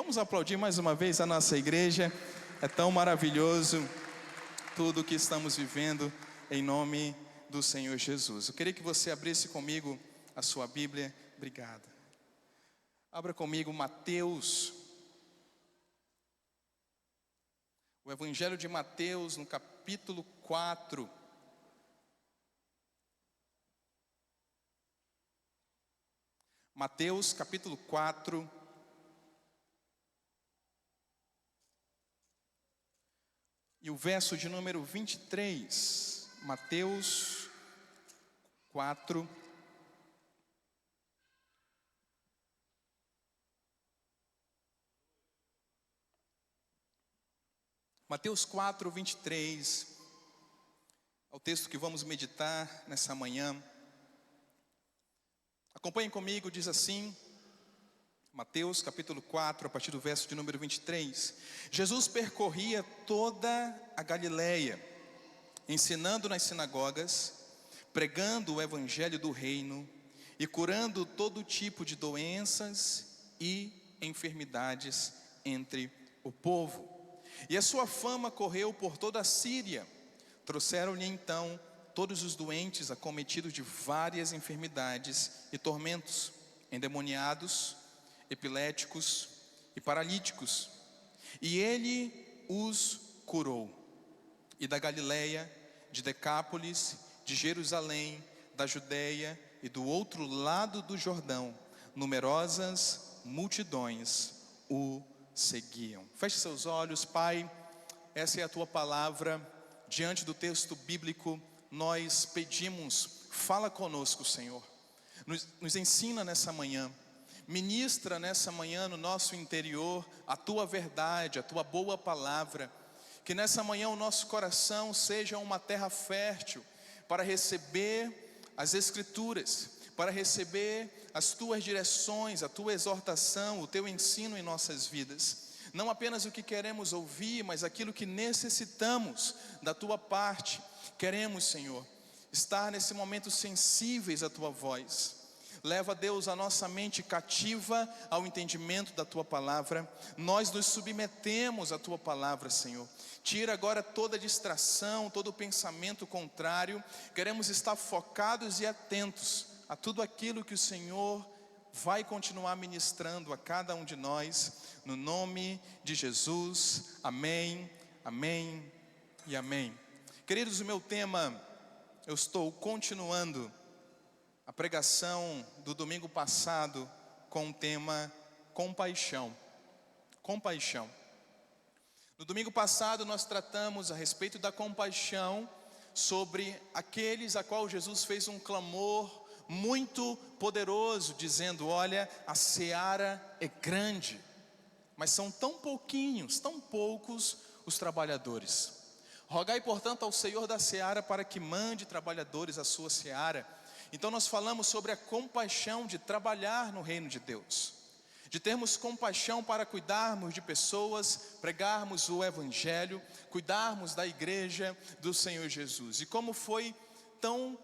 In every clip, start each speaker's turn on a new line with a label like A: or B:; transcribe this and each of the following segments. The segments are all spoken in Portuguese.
A: Vamos aplaudir mais uma vez a nossa igreja. É tão maravilhoso tudo o que estamos vivendo em nome do Senhor Jesus. Eu queria que você abrisse comigo a sua Bíblia. Obrigado. Abra comigo Mateus. O Evangelho de Mateus, no capítulo 4. Mateus, capítulo 4. E o verso de número 23. Mateus 4. Mateus 4, 23. É o texto que vamos meditar nessa manhã. Acompanhem comigo, diz assim, Mateus capítulo 4, a partir do verso de número 23. Jesus percorria toda a Galileia, ensinando nas sinagogas, pregando o evangelho do reino e curando todo tipo de doenças e enfermidades entre o povo. E a sua fama correu por toda a Síria. Trouxeram-lhe então todos os doentes acometidos de várias enfermidades e tormentos, endemoniados, epiléticos e paralíticos, e ele os curou. E da Galileia, de Decápolis, de Jerusalém, da Judeia e do outro lado do Jordão, numerosas multidões o seguiam. Feche seus olhos, Pai, essa é a tua palavra. Diante do texto bíblico, nós pedimos, fala conosco, Senhor, nos ensina nessa manhã, ministra nessa manhã no nosso interior a tua verdade, a tua boa palavra, que nessa manhã o nosso coração seja uma terra fértil para receber as Escrituras, para receber as tuas direções, a tua exortação, o teu ensino em nossas vidas. Não apenas o que queremos ouvir, mas aquilo que necessitamos da tua parte. Queremos, Senhor, estar nesse momento sensíveis à tua voz. Leva, Deus, a nossa mente cativa ao entendimento da tua palavra. Nós nos submetemos à tua palavra, Senhor. Tira agora toda distração, todo pensamento contrário. Queremos estar focados e atentos a tudo aquilo que o Senhor vai continuar ministrando a cada um de nós, no nome de Jesus. Amém, amém e amém. Queridos, o meu tema, eu estou continuando a pregação do domingo passado com o tema compaixão. Compaixão. No domingo passado nós tratamos a respeito da compaixão sobre aqueles a qual Jesus fez um clamor muito poderoso, dizendo: olha, a seara é grande, mas são tão pouquinhos, tão poucos os trabalhadores. Rogai, portanto, ao Senhor da seara para que mande trabalhadores à sua seara. Então nós falamos sobre a compaixão de trabalhar no reino de Deus, de termos compaixão para cuidarmos de pessoas, pregarmos o evangelho, cuidarmos da igreja do Senhor Jesus. E como foi tão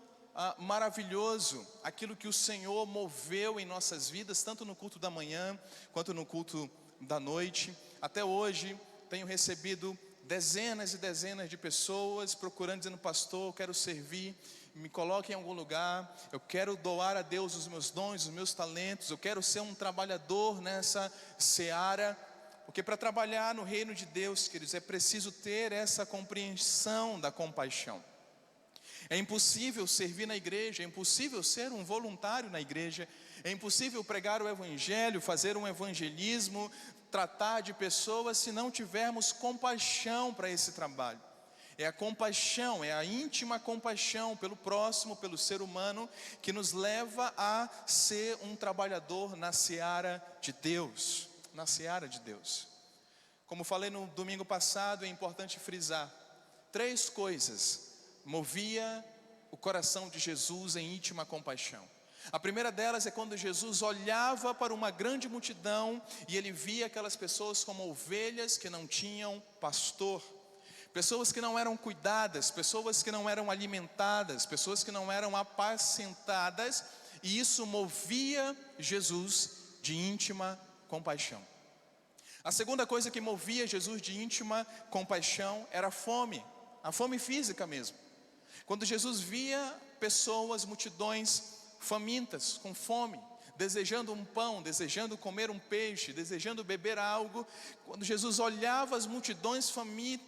A: maravilhoso aquilo que o Senhor moveu em nossas vidas, tanto no culto da manhã quanto no culto da noite. Até hoje tenho recebido dezenas e dezenas de pessoas procurando, dizendo: pastor, eu quero servir, me coloque em algum lugar, eu quero doar a Deus os meus dons, os meus talentos, eu quero ser um trabalhador nessa seara. Porque para trabalhar no reino de Deus, queridos, é preciso ter essa compreensão da compaixão. É impossível servir na igreja, é impossível ser um voluntário na igreja, é impossível pregar o evangelho, fazer um evangelismo, tratar de pessoas, se não tivermos compaixão para esse trabalho. É a compaixão, é a íntima compaixão pelo próximo, pelo ser humano, que nos leva a ser um trabalhador na seara de Deus. Na seara de Deus. Como falei no domingo passado, é importante frisar: 3 coisas movia o coração de Jesus em íntima compaixão. A primeira delas é quando Jesus olhava para uma grande multidão e ele via aquelas pessoas como ovelhas que não tinham pastor, pessoas que não eram cuidadas, pessoas que não eram alimentadas, pessoas que não eram apacentadas, e isso movia Jesus de íntima compaixão. A segunda coisa que movia Jesus de íntima compaixão era a fome física mesmo. Quando Jesus via pessoas, multidões famintas, com fome, desejando um pão, desejando comer um peixe, desejando beber algo, quando Jesus olhava as multidões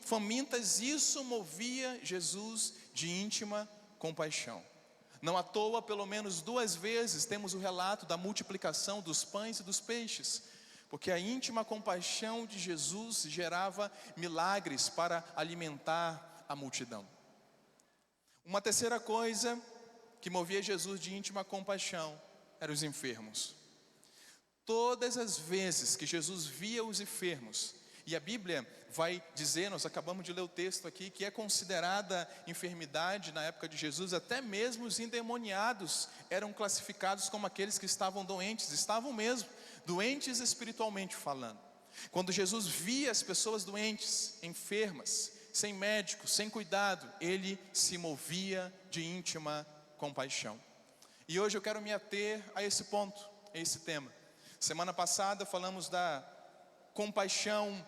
A: famintas, isso movia Jesus de íntima compaixão. Não à toa, pelo menos 2 vezes, temos o relato da multiplicação dos pães e dos peixes, porque a íntima compaixão de Jesus gerava milagres para alimentar a multidão. Uma terceira coisa que movia Jesus de íntima compaixão eram os enfermos. Todas as vezes que Jesus via os enfermos, e a Bíblia vai dizer, nós acabamos de ler o texto aqui, que é considerada enfermidade na época de Jesus, até mesmo os endemoniados eram classificados como aqueles que estavam doentes, estavam mesmo doentes espiritualmente falando. Quando Jesus via as pessoas doentes, enfermas, sem médico, sem cuidado, ele se movia de íntima compaixão. E hoje eu quero me ater a esse ponto, a esse tema. Semana passada falamos da compaixão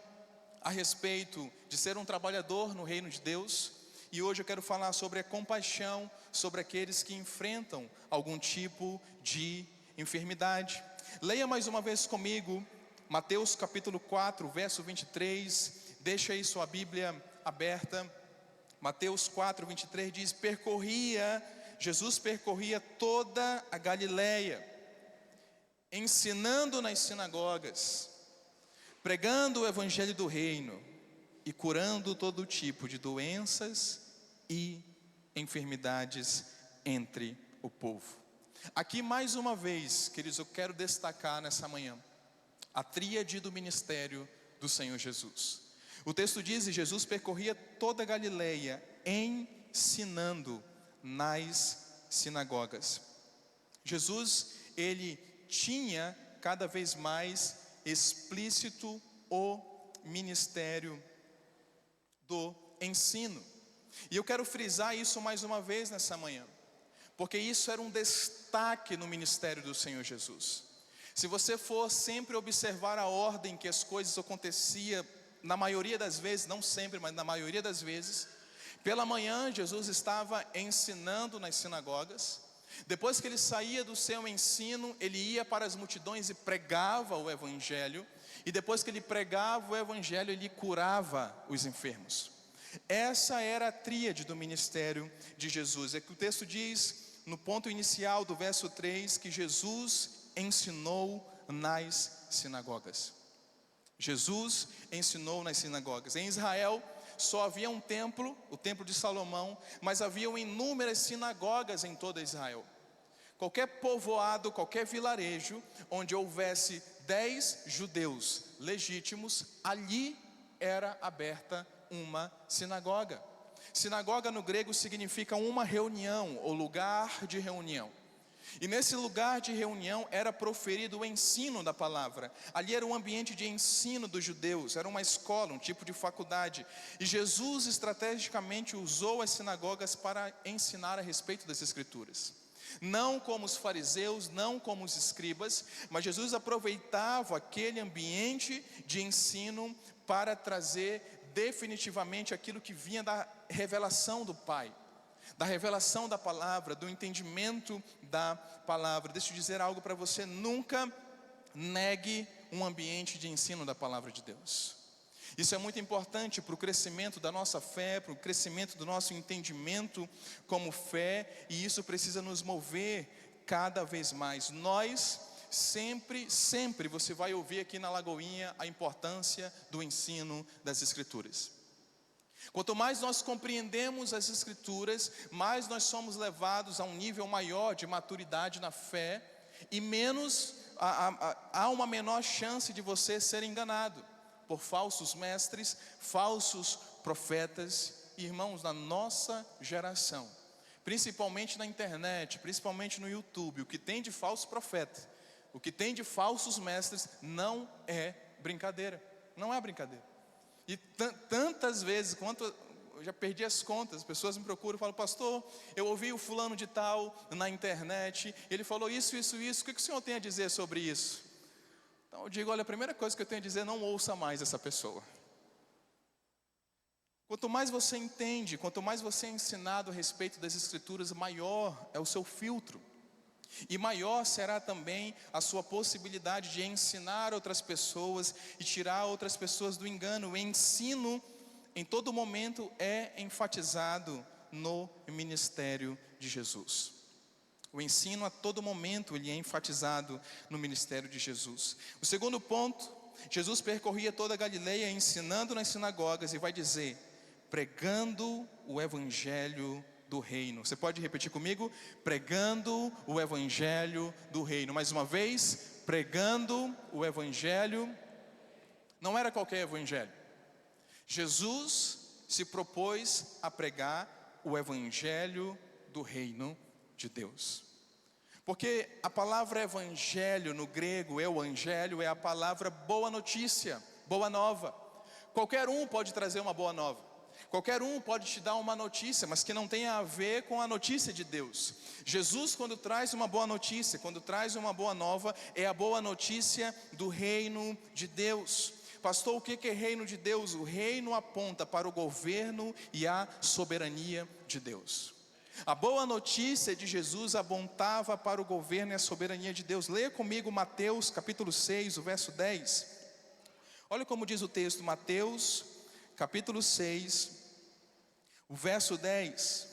A: a respeito de ser um trabalhador no reino de Deus. E hoje eu quero falar sobre a compaixão sobre aqueles que enfrentam algum tipo de enfermidade. Leia mais uma vez comigo, Mateus capítulo 4, verso 23. Deixa aí sua Bíblia aberta. Mateus 4, 23 diz: Jesus percorria toda a Galileia, ensinando nas sinagogas, pregando o evangelho do reino e curando todo tipo de doenças e enfermidades entre o povo. Aqui mais uma vez, queridos, eu quero destacar nessa manhã a tríade do ministério do Senhor Jesus. O texto diz: Jesus percorria toda a Galileia, ensinando nas sinagogas. Jesus, ele tinha cada vez mais explícito o ministério do ensino. E eu quero frisar isso mais uma vez nessa manhã, porque isso era um destaque no ministério do Senhor Jesus. Se você for sempre observar a ordem que as coisas aconteciam, na maioria das vezes, não sempre, mas na maioria das vezes, pela manhã Jesus estava ensinando nas sinagogas. Depois que ele saía do seu ensino, ele ia para as multidões e pregava o evangelho. E depois que ele pregava o evangelho, ele curava os enfermos. Essa era a tríade do ministério de Jesus. É que o texto diz, no ponto inicial do verso 3, que Jesus ensinou nas sinagogas. Jesus ensinou nas sinagogas. Em Israel só havia um templo, o templo de Salomão, mas haviam inúmeras sinagogas em toda Israel. Qualquer povoado, qualquer vilarejo onde houvesse 10 judeus legítimos, ali era aberta uma sinagoga. Sinagoga no grego significa uma reunião ou lugar de reunião. E nesse lugar de reunião era proferido o ensino da palavra. Ali era um ambiente de ensino dos judeus, era uma escola, um tipo de faculdade. E Jesus estrategicamente usou as sinagogas para ensinar a respeito das Escrituras. Não como os fariseus, não como os escribas, mas Jesus aproveitava aquele ambiente de ensino para trazer definitivamente aquilo que vinha da revelação do Pai, da revelação da palavra, do entendimento da palavra. Deixa eu dizer algo para você: nunca negue um ambiente de ensino da palavra de Deus. Isso é muito importante para o crescimento da nossa fé, para o crescimento do nosso entendimento como fé, e isso precisa nos mover cada vez mais. Nós sempre você vai ouvir aqui na Lagoinha a importância do ensino das Escrituras. Quanto mais nós compreendemos as Escrituras, mais nós somos levados a um nível maior de maturidade na fé, e menos há uma menor chance de você ser enganado por falsos mestres, falsos profetas. Irmãos, na nossa geração, principalmente na internet, principalmente no YouTube, o que tem de falso profeta, o que tem de falsos mestres, não é brincadeira, não é brincadeira. E tantas vezes, quanto eu já perdi as contas, as pessoas me procuram e falam: pastor, eu ouvi o fulano de tal na internet, ele falou isso, o que o senhor tem a dizer sobre isso? Então eu digo, olha, a primeira coisa que eu tenho a dizer, não ouça mais essa pessoa. Quanto mais você entende, quanto mais você é ensinado a respeito das Escrituras, maior é o seu filtro. E maior será também a sua possibilidade de ensinar outras pessoas e tirar outras pessoas do engano. O ensino, em todo momento, é enfatizado no ministério de Jesus. O ensino, a todo momento, ele é enfatizado no ministério de Jesus. O segundo ponto, Jesus percorria toda a Galileia, ensinando nas sinagogas, e vai dizer, pregando o evangelho do reino. Você pode repetir comigo? Pregando o evangelho do reino. Mais uma vez, pregando o evangelho. Não era qualquer evangelho. Jesus se propôs a pregar o evangelho do reino de Deus. Porque a palavra evangelho no grego, euangélio, é a palavra boa notícia, boa nova. Qualquer um pode trazer uma boa nova. Qualquer um pode te dar uma notícia, mas que não tenha a ver com a notícia de Deus. Jesus, quando traz uma boa notícia, quando traz uma boa nova, é a boa notícia do reino de Deus. Pastor, o que é reino de Deus? O reino aponta para o governo e a soberania de Deus. A boa notícia de Jesus apontava para o governo e a soberania de Deus. Leia comigo Mateus capítulo 6, o verso 10. Olha como diz o texto, Mateus capítulo 6, o verso 10.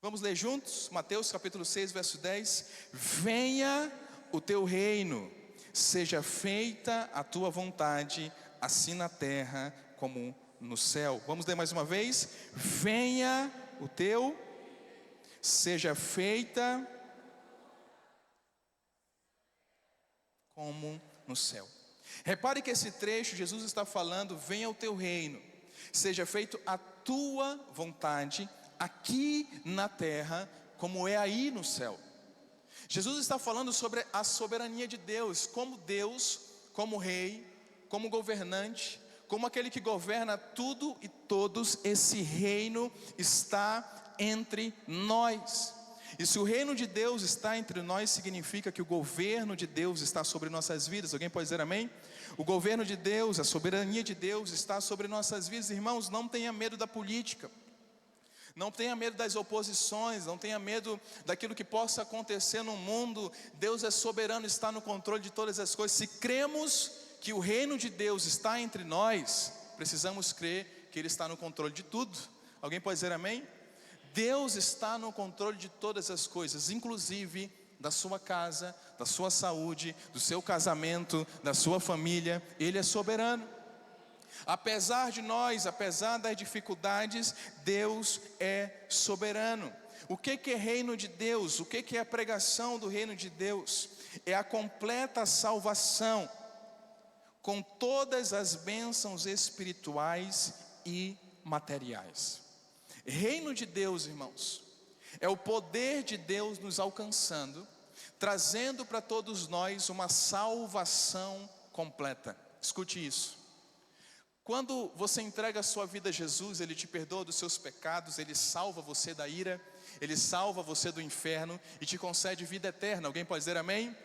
A: Vamos ler juntos? Mateus capítulo 6, verso 10. Venha o teu reino, seja feita a tua vontade, assim na terra como no céu. Vamos ler mais uma vez? Venha o teu, seja feita como no céu. Repare que esse trecho, Jesus está falando, venha o teu reino, seja feito a tua vontade, aqui na terra, como é aí no céu. Jesus está falando sobre a soberania de Deus, como rei, como governante, como aquele que governa tudo e todos. Esse reino está entre nós. E se o reino de Deus está entre nós, significa que o governo de Deus está sobre nossas vidas. Alguém pode dizer amém? O governo de Deus, a soberania de Deus está sobre nossas vidas. Irmãos, não tenha medo da política. Não tenha medo das oposições, não tenha medo daquilo que possa acontecer no mundo. Deus é soberano, está no controle de todas as coisas. Se cremos que o reino de Deus está entre nós, precisamos crer que Ele está no controle de tudo. Alguém pode dizer amém? Deus está no controle de todas as coisas, inclusive da sua casa, da sua saúde, do seu casamento, da sua família. Ele é soberano. Apesar de nós, apesar das dificuldades, Deus é soberano. O que é reino de Deus? O que é a pregação do reino de Deus? É a completa salvação, com todas as bênçãos espirituais e materiais. Reino de Deus, irmãos, é o poder de Deus nos alcançando, trazendo para todos nós uma salvação completa. Escute isso. Quando você entrega a sua vida a Jesus, Ele te perdoa dos seus pecados, Ele salva você da ira, Ele salva você do inferno e te concede vida eterna. Alguém pode dizer amém?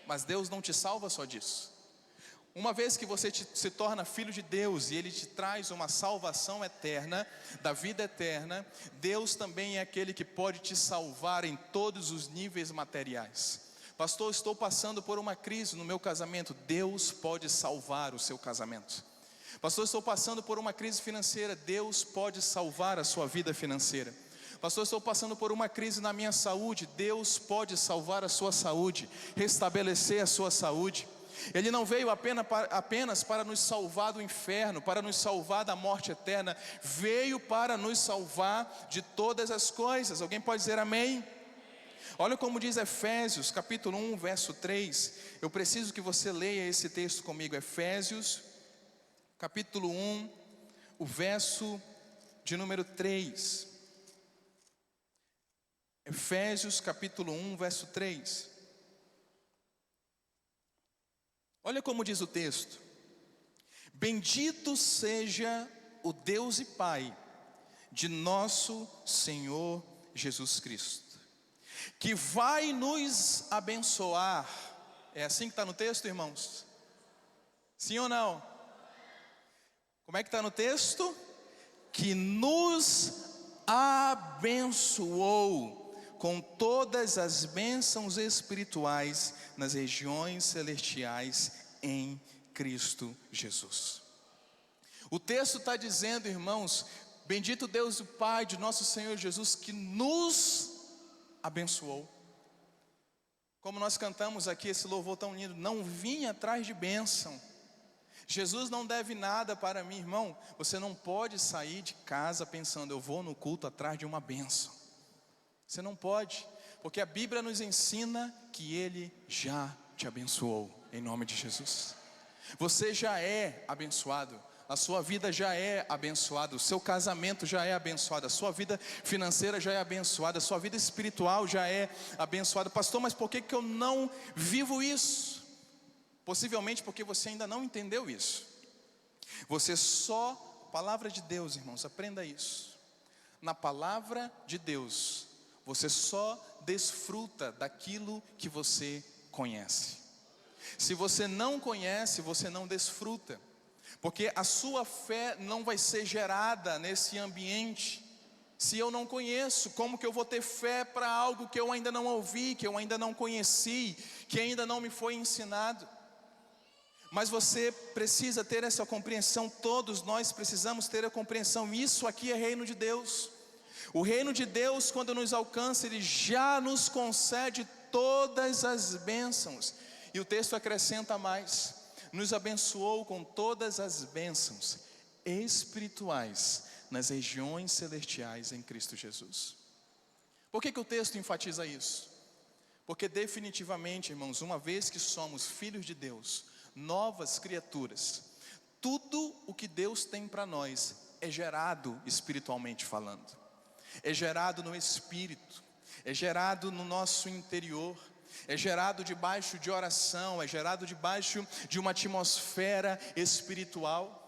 A: Mas Deus não te salva só disso. Uma vez que você se torna filho de Deus e Ele te traz uma salvação eterna, da vida eterna, Deus também é aquele que pode te salvar em todos os níveis materiais. Pastor, estou passando por uma crise no meu casamento. Deus pode salvar o seu casamento. Pastor, estou passando por uma crise financeira. Deus pode salvar a sua vida financeira. Pastor, estou passando por uma crise na minha saúde. Deus pode salvar a sua saúde, restabelecer a sua saúde. Ele não veio apenas para nos salvar do inferno, para nos salvar da morte eterna. Veio para nos salvar de todas as coisas. Alguém pode dizer amém? Olha como diz Efésios capítulo 1, verso 3. Eu preciso que você leia esse texto comigo. Efésios capítulo 1, o verso de número 3. Efésios capítulo 1, verso 3. Olha como diz o texto: bendito seja o Deus e Pai de nosso Senhor Jesus Cristo, que vai nos abençoar É assim que está no texto, irmãos? Sim ou não? Como é que está no texto? Que nos abençoou com todas as bênçãos espirituais nas regiões celestiais em Cristo Jesus. O texto está dizendo, irmãos, bendito Deus o Pai de nosso Senhor Jesus, que nos abençoou. Como nós cantamos aqui esse louvor tão lindo, não vim atrás de bênção. Jesus não deve nada para mim, irmão. Você não pode sair de casa pensando, eu vou no culto atrás de uma bênção. Você não pode, porque a Bíblia nos ensina que Ele já te abençoou, em nome de Jesus. Você já é abençoado, a sua vida já é abençoada, o seu casamento já é abençoado, a sua vida financeira já é abençoada, a sua vida espiritual já é abençoada. Pastor, mas por que eu não vivo isso? Possivelmente porque você ainda não entendeu isso. Você só, palavra de Deus, irmãos, aprenda isso. Na palavra de Deus, você só desfruta daquilo que você conhece. Se você não conhece, você não desfruta. Porque a sua fé não vai ser gerada nesse ambiente. Se eu não conheço, como que eu vou ter fé para algo que eu ainda não ouvi, que eu ainda não conheci, que ainda não me foi ensinado? Mas você precisa ter essa compreensão, todos nós precisamos ter a compreensão. Isso aqui é reino de Deus. O reino de Deus, quando nos alcança, Ele já nos concede todas as bênçãos. E o texto acrescenta mais: nos abençoou com todas as bênçãos espirituais nas regiões celestiais em Cristo Jesus. Por que o texto enfatiza isso? Porque definitivamente, irmãos, uma vez que somos filhos de Deus, novas criaturas, tudo o que Deus tem para nós é gerado espiritualmente falando, é gerado no Espírito, é gerado no nosso interior, é gerado debaixo de oração, é gerado debaixo de uma atmosfera espiritual.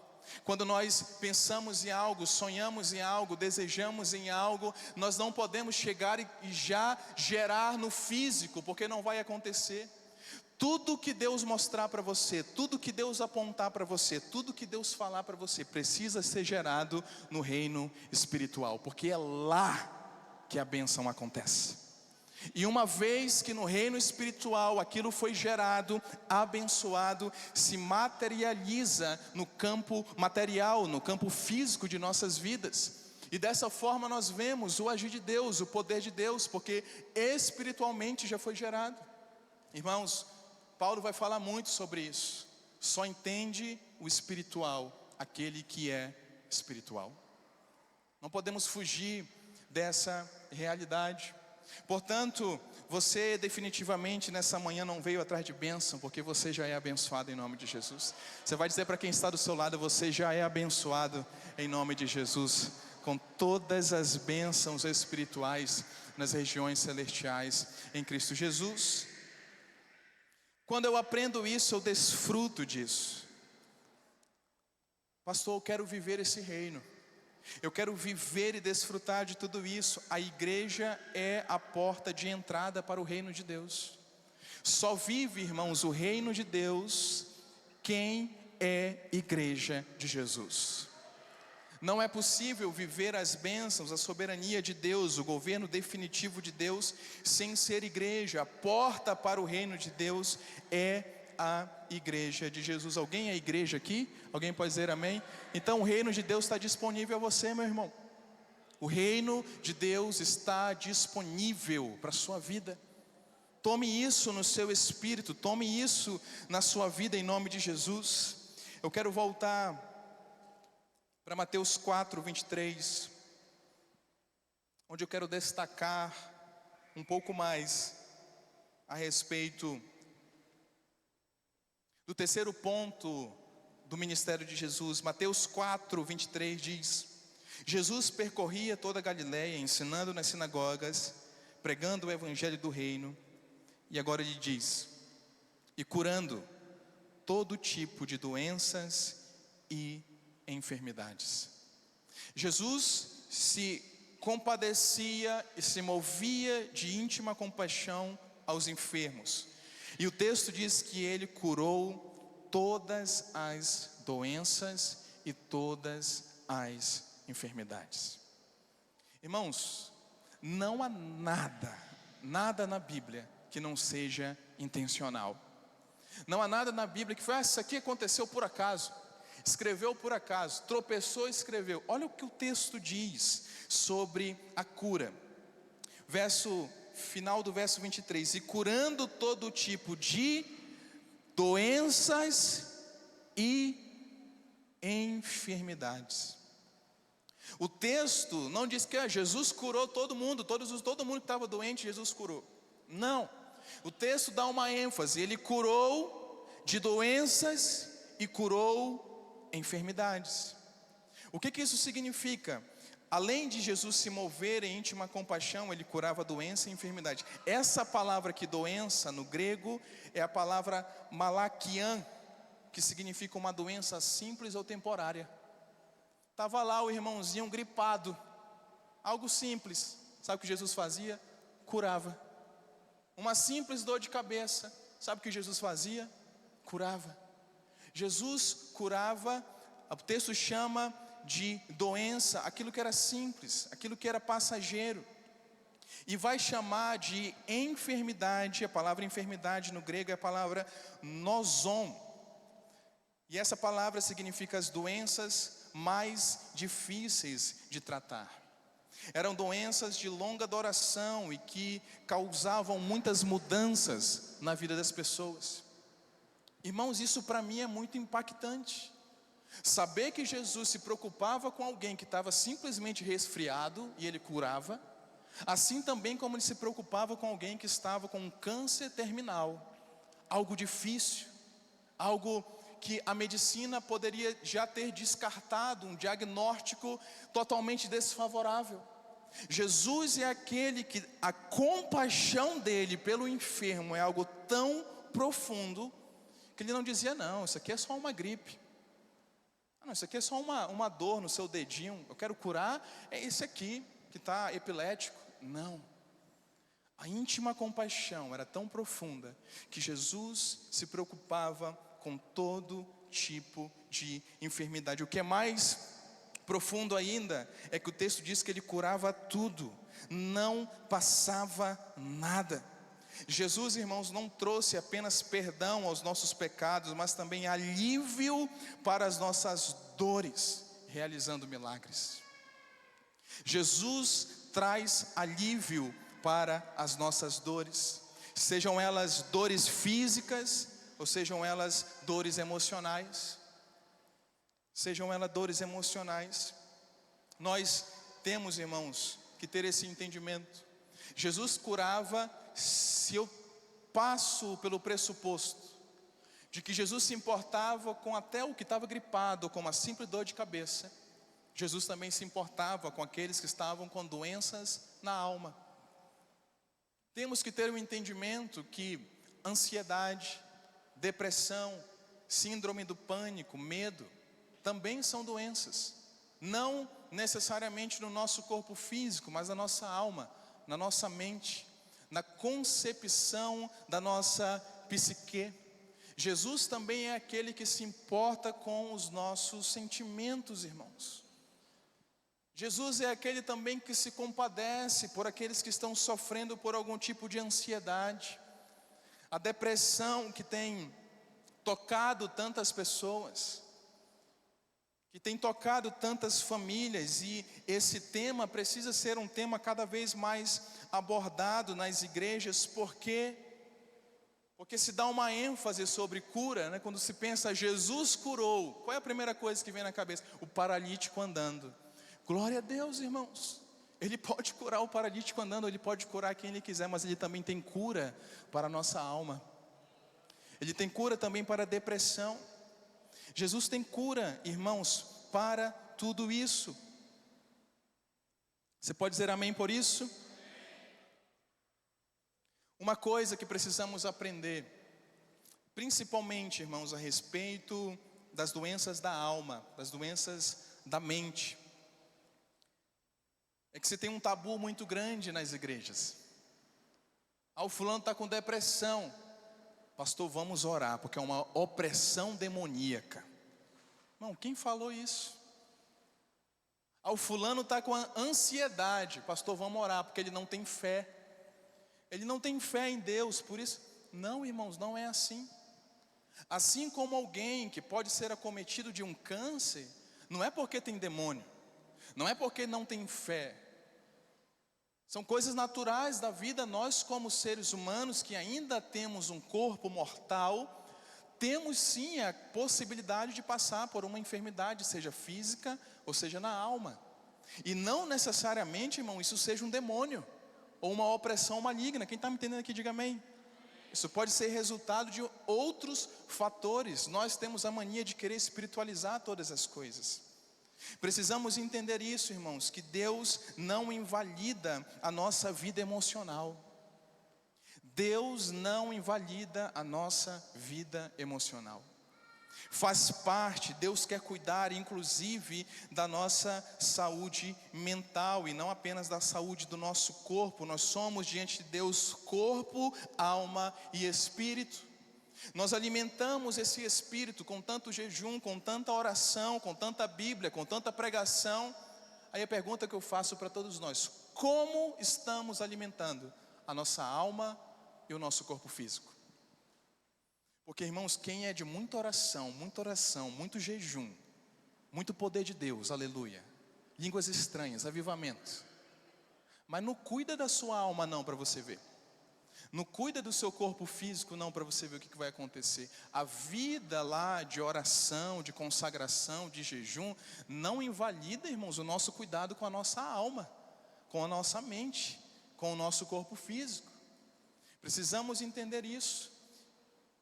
A: Quando nós pensamos em algo, sonhamos em algo, desejamos em algo, nós não podemos chegar e já gerar no físico, porque não vai acontecer. Tudo que Deus mostrar para você, tudo que Deus apontar para você, tudo que Deus falar para você, precisa ser gerado no reino espiritual, porque é lá que a bênção acontece. E uma vez que no reino espiritual aquilo foi gerado, abençoado, se materializa no campo material, no campo físico de nossas vidas. E dessa forma nós vemos o agir de Deus, o poder de Deus, porque espiritualmente já foi gerado. Irmãos, Paulo vai falar muito sobre isso. Só entende o espiritual aquele que é espiritual. Não podemos fugir dessa realidade. Portanto, você definitivamente nessa manhã não veio atrás de bênção, porque você já é abençoado em nome de Jesus. Você vai dizer para quem está do seu lado, você já é abençoado em nome de Jesus, com todas as bênçãos espirituais nas regiões celestiais em Cristo Jesus. Quando eu aprendo isso, eu desfruto disso. Pastor, eu quero viver esse reino. Eu quero viver e desfrutar de tudo isso. A igreja é a porta de entrada para o reino de Deus. Só vive, irmãos, o reino de Deus quem é igreja de Jesus. Não é possível viver as bênçãos, a soberania de Deus, o governo definitivo de Deus, sem ser igreja. A porta para o reino de Deus é a igreja de Jesus. Alguém é igreja aqui? Alguém pode dizer amém? Então o reino de Deus está disponível a você, meu irmão. O reino de Deus está disponível para a sua vida. Tome isso no seu espírito, tome isso na sua vida em nome de Jesus. Eu quero voltar para Mateus 4, 23, onde eu quero destacar um pouco mais a respeito do terceiro ponto do ministério de Jesus. Mateus 4, 23 diz: Jesus percorria toda a Galileia, ensinando nas sinagogas, pregando o evangelho do reino, e agora ele diz, e curando todo tipo de doenças e enfermidades. Jesus se compadecia e se movia de íntima compaixão aos enfermos. E o texto diz que ele curou todas as doenças e todas as enfermidades. Irmãos, não há nada na Bíblia que não seja intencional. Não há nada na Bíblia que foi, isso aqui aconteceu por acaso, escreveu por acaso, tropeçou e escreveu. Olha o que o texto diz sobre a cura. Final do verso 23, e curando todo tipo de doenças e enfermidades. O texto não diz que Jesus curou todo mundo, todo mundo que estava doente, Jesus curou. Não, o texto dá uma ênfase, ele curou de doenças e curou enfermidades. O que isso significa? Além de Jesus se mover em íntima compaixão, ele curava doença e enfermidade. Essa palavra aqui, doença, no grego, é a palavra malakian, que significa uma doença simples ou temporária. Estava lá o irmãozinho gripado, algo simples. Sabe o que Jesus fazia? Curava. Uma simples dor de cabeça. Sabe o que Jesus fazia? Curava. Jesus curava, o texto chama de doença aquilo que era simples, aquilo que era passageiro. E vai chamar de enfermidade, a palavra enfermidade no grego é a palavra noson. E essa palavra significa as doenças mais difíceis de tratar. Eram doenças de longa duração e que causavam muitas mudanças na vida das pessoas. Irmãos, isso para mim é muito impactante. Saber que Jesus se preocupava com alguém que estava simplesmente resfriado e ele curava, assim também como ele se preocupava com alguém que estava com um câncer terminal, algo difícil, algo que a medicina poderia já ter descartado, um diagnóstico totalmente desfavorável. Jesus é aquele que a compaixão dele pelo enfermo é algo tão profundo que ele não dizia, não, isso aqui é só uma gripe. Não, isso aqui é só uma dor no seu dedinho, eu quero curar, é esse aqui que está epilético. Não, a íntima compaixão era tão profunda que Jesus se preocupava com todo tipo de enfermidade. O que é mais profundo ainda é que o texto diz que ele curava tudo, não passava nada. Jesus, irmãos, não trouxe apenas perdão aos nossos pecados, mas também alívio para as nossas dores, realizando milagres. Jesus traz alívio para as nossas dores, sejam elas dores físicas, ou sejam elas dores emocionais. Sejam elas dores emocionais. Nós temos, irmãos, que ter esse entendimento. Jesus curava. Se eu passo pelo pressuposto de que Jesus se importava com até o que estava gripado, com uma simples dor de cabeça, Jesus também se importava com aqueles que estavam com doenças na alma. Temos que ter um entendimento que ansiedade, depressão, síndrome do pânico, medo, também são doenças. Não necessariamente no nosso corpo físico, mas na nossa alma, na nossa mente, na concepção da nossa psique. Jesus também é aquele que se importa com os nossos sentimentos, irmãos. Jesus é aquele também que se compadece por aqueles que estão sofrendo por algum tipo de ansiedade. A depressão que tem tocado tantas pessoas, que tem tocado tantas famílias, e esse tema precisa ser um tema cada vez mais abordado nas igrejas, porque se dá uma ênfase sobre cura, né? Quando se pensa Jesus curou, qual é a primeira coisa que vem na cabeça? O paralítico andando. Glória a Deus, irmãos. Ele pode curar o paralítico andando, ele pode curar quem ele quiser, mas ele também tem cura para a nossa alma. Ele tem cura também para a depressão. Jesus tem cura, irmãos, para tudo isso. Você pode dizer amém por isso? Uma coisa que precisamos aprender, principalmente, irmãos, a respeito das doenças da alma, das doenças da mente, é que se tem um tabu muito grande nas igrejas. O fulano está com depressão. pastor, vamos orar, porque é uma opressão demoníaca. Irmão, quem falou isso? O fulano está com ansiedade, pastor, vamos orar, porque ele não tem fé. Ele não tem fé em Deus, por isso. Não, irmãos, não é assim. Assim como alguém que pode ser acometido de um câncer, não é porque tem demônio, não é porque não tem fé. São coisas naturais da vida. Nós, como seres humanos que ainda temos um corpo mortal, temos sim a possibilidade de passar por uma enfermidade, seja física ou seja na alma. E não necessariamente, irmão, isso seja um demônio ou uma opressão maligna. Quem está me entendendo aqui, diga amém. Isso pode ser resultado de outros fatores. Nós temos a mania de querer espiritualizar todas as coisas. Precisamos entender isso, irmãos, que Deus não invalida a nossa vida emocional. Deus não invalida a nossa vida emocional. Faz parte, Deus quer cuidar inclusive da nossa saúde mental e não apenas da saúde do nosso corpo. Nós somos diante de Deus corpo, alma e espírito. Nós alimentamos esse espírito com tanto jejum, com tanta oração, com tanta Bíblia, com tanta pregação. Aí a pergunta que eu faço para todos nós: como estamos alimentando a nossa alma e o nosso corpo físico? Porque, irmãos, quem é de muita oração, muito jejum, muito poder de Deus, aleluia, línguas estranhas, avivamento, mas não cuida da sua alma não, para você ver. Não cuida do seu corpo físico não, para você ver o que vai acontecer. A vida lá de oração, de consagração, de jejum, não invalida, irmãos, o nosso cuidado com a nossa alma, com a nossa mente, com o nosso corpo físico. Precisamos entender isso.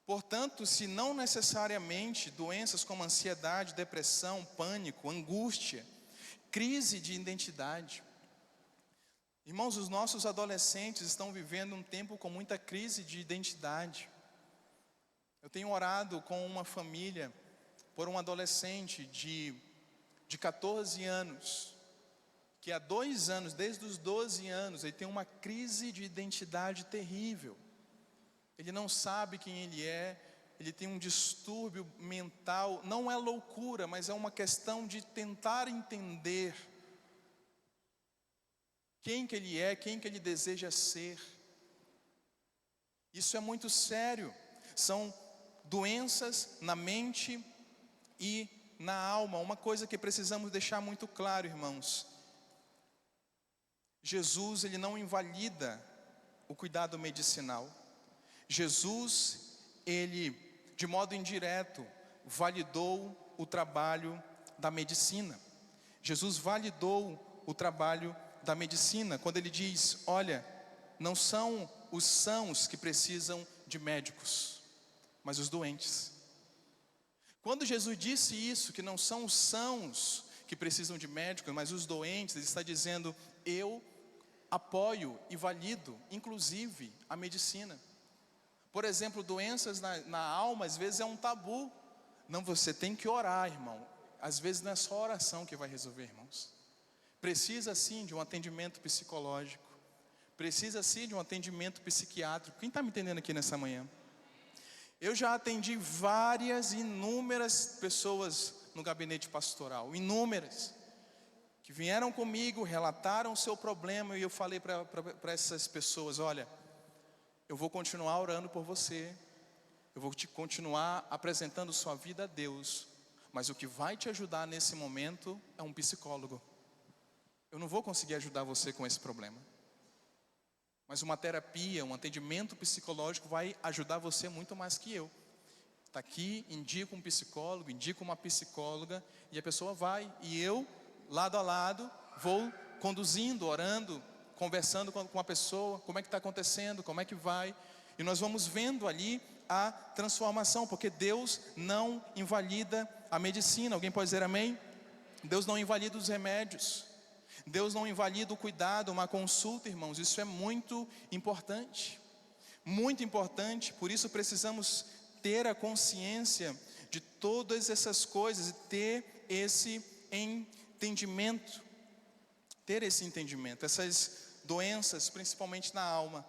A: Portanto, se não necessariamente doenças como ansiedade, depressão, pânico, angústia, crise de identidade. Irmãos, os nossos adolescentes estão vivendo um tempo com muita crise de identidade. Eu tenho orado com uma família por um adolescente de 14 anos, que há 2 anos, desde os 12 anos, ele tem uma crise de identidade terrível. Ele não sabe quem ele é, ele tem um distúrbio mental, não é loucura, mas é uma questão de tentar entender quem que ele é, quem que ele deseja ser. Isso é muito sério. São doenças na mente e na alma. Uma coisa que precisamos deixar muito claro, irmãos: Jesus, ele não invalida o cuidado medicinal. Jesus, ele, de modo indireto, validou o trabalho da medicina. Jesus validou o trabalho da medicina, quando ele diz: olha, não são os sãos que precisam de médicos, mas os doentes. Quando Jesus disse isso, que não são os sãos que precisam de médicos, mas os doentes, ele está dizendo: eu apoio e valido, inclusive, a medicina. Por exemplo, doenças na alma, às vezes é um tabu. Não, você tem que orar, irmão. Às vezes não é só oração que vai resolver, irmãos. Precisa sim de um atendimento psicológico. Precisa sim de um atendimento psiquiátrico. Quem está me entendendo aqui nessa manhã? Eu já atendi inúmeras pessoas no gabinete pastoral. Inúmeras. Que vieram comigo, relataram o seu problema. E eu falei para essas pessoas: olha, eu vou continuar orando por você. Eu vou te continuar apresentando sua vida a Deus. Mas o que vai te ajudar nesse momento é um psicólogo. Eu não vou conseguir ajudar você com esse problema. Mas uma terapia, um atendimento psicológico vai ajudar você muito mais que eu. Está aqui, indico um psicólogo, indico uma psicóloga, e a pessoa vai. E eu, lado a lado, vou conduzindo, orando, conversando com a pessoa, como é que está acontecendo, como é que vai. E nós vamos vendo ali a transformação, porque Deus não invalida a medicina. Alguém pode dizer amém? Deus não invalida os remédios. Deus não invalida o cuidado, uma consulta, irmãos. Isso é muito importante. Muito importante. Por isso precisamos ter a consciência de todas essas coisas e ter esse entendimento. Ter esse entendimento. Essas doenças, principalmente na alma,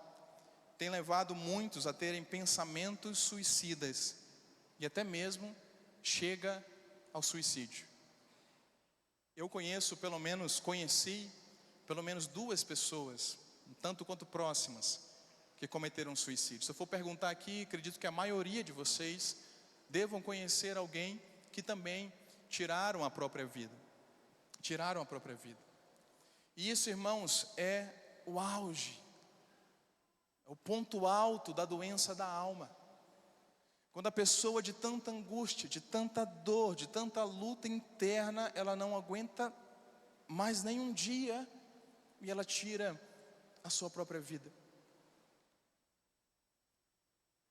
A: tem levado muitos a terem pensamentos suicidas e até mesmo chega ao suicídio. Eu conheci pelo menos 2 pessoas, tanto quanto próximas, que cometeram suicídio. Se eu for perguntar aqui, acredito que a maioria de vocês devam conhecer alguém que também tiraram a própria vida. Tiraram a própria vida. E isso, irmãos, é o auge, é o ponto alto da doença da alma. Quando a pessoa, de tanta angústia, de tanta dor, de tanta luta interna, ela não aguenta mais nem um dia e ela tira a sua própria vida.